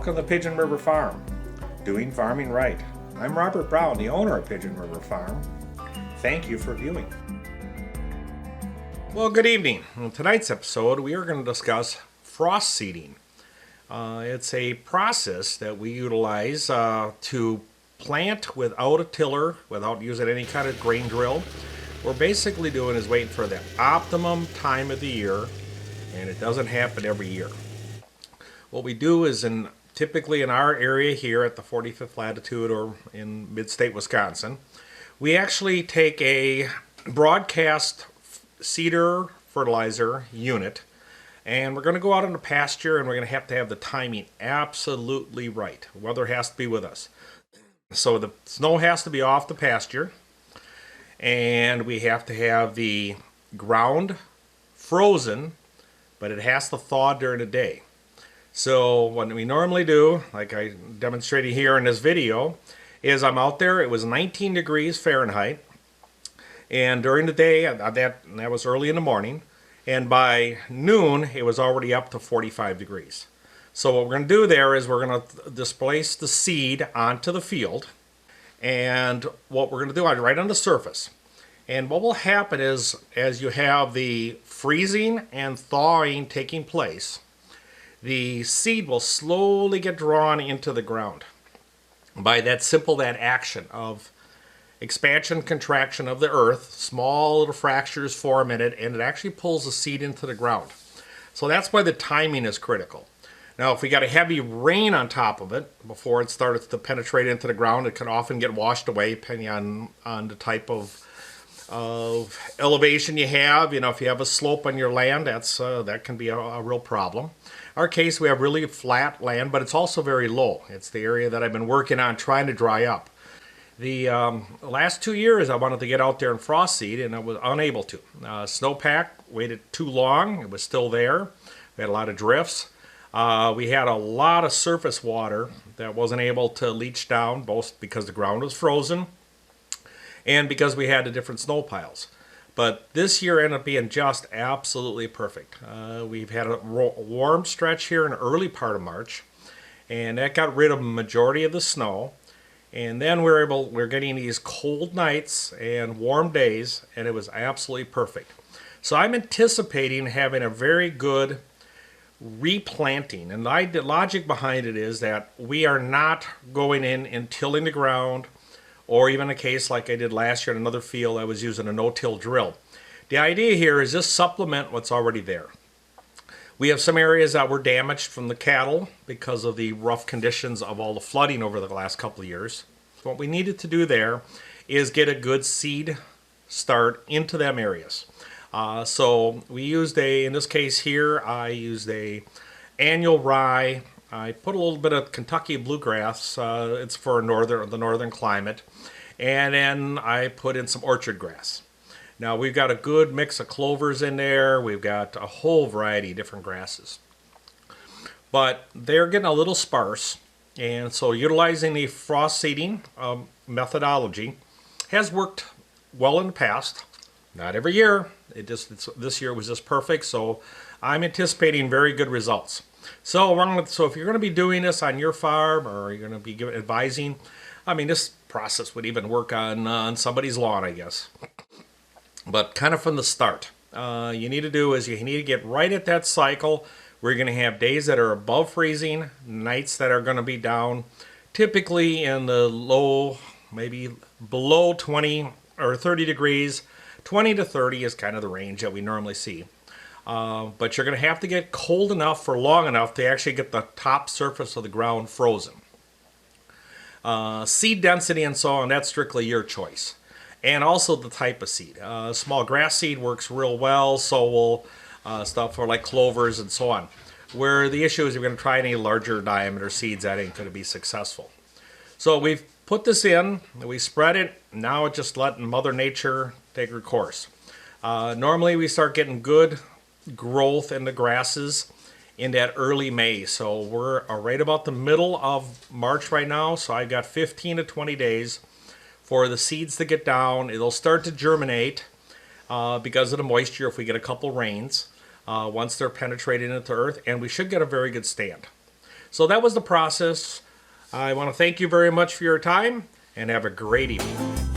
Welcome to Pigeon River Farm, doing farming right. I'm Robert Brown, the owner of Pigeon River Farm. Thank you for viewing. Well, good evening. In tonight's episode, we are going to discuss frost seeding. It's a process that we utilize to plant without a tiller, without using any kind of grain drill. What we're basically doing is waiting for the optimum time of the year, and it doesn't happen every year. What we do is typically in our area here at the 45th latitude or in mid-state Wisconsin, we actually take a broadcast cedar fertilizer unit, and we're going to go out on the pasture, and we're going to have the timing absolutely right. Weather has to be with us. So the snow has to be off the pasture, and we have to have the ground frozen, but it has to thaw during the day. So what we normally do, like I demonstrated here in this video, is I'm out there. It was 19 degrees Fahrenheit, and during the day, that was early in the morning, and by noon it was already up to 45 degrees. So what we're going to do there is we're going to displace the seed onto the field, and what we're going to do is right on the surface. And what will happen is, as you have the freezing and thawing taking place, the seed will slowly get drawn into the ground by that action of expansion, contraction of the earth. Small little fractures form in it, and it actually pulls the seed into the ground. So that's why the timing is critical. Now, if we got a heavy rain on top of it before it starts to penetrate into the ground, it can often get washed away depending on the type of elevation you have. You know, if you have a slope on your land, that can be a real problem. Our case, we have really flat land, but it's also very low. It's the area that I've been working on trying to dry up. The last 2 years, I wanted to get out there and frost seed, and I was unable to. Snowpack waited too long. It was still there. We had a lot of drifts. We had a lot of surface water that wasn't able to leach down, both because the ground was frozen and because we had the different snow piles. But this year ended up being just absolutely perfect. We've had a warm stretch here in the early part of March, and that got rid of a majority of the snow. And then we're getting these cold nights and warm days, and it was absolutely perfect. So I'm anticipating having a very good replanting. And the logic behind it is that we are not going in and tilling the ground, or even a case like I did last year in another field, I was using a no-till drill. The idea here is just supplement what's already there. We have some areas that were damaged from the cattle because of the rough conditions of all the flooding over the last couple of years. What we needed to do there is get a good seed start into them areas. So we used in this case here, I used a annual rye. I put a little bit of Kentucky bluegrass. It's for the northern climate. And then I put in some orchard grass. Now we've got a good mix of clovers in there. We've got a whole variety of different grasses. But they're getting a little sparse. And so utilizing the frost seeding methodology has worked well in the past. Not every year. This year was just perfect. So I'm anticipating very good results. So if you're going to be doing this on your farm, or you're going to be advising, I mean, this process would even work on somebody's lawn, I guess. But kind of from the start, you need to get right at that cycle. We're going to have days that are above freezing, nights that are going to be down, typically in the low, maybe below 20 or 30 degrees. 20 to 30 is kind of the range that we normally see. But you're going to have to get cold enough for long enough to actually get the top surface of the ground frozen. Seed density and so on, that's strictly your choice. And also the type of seed. Small grass seed works real well, so will stuff for like clovers and so on. Where the issue is, you're going to try any larger diameter seeds, that ain't going to be successful. So we've put this in, we spread it, now it's just letting Mother Nature take her course. Normally we start getting good growth in the grasses in that early May. So we're right about the middle of March right now. So I've got 15 to 20 days for the seeds to get down. It'll start to germinate because of the moisture if we get a couple rains once they're penetrated into earth, and we should get a very good stand. So that was the process. I want to thank you very much for your time and have a great evening.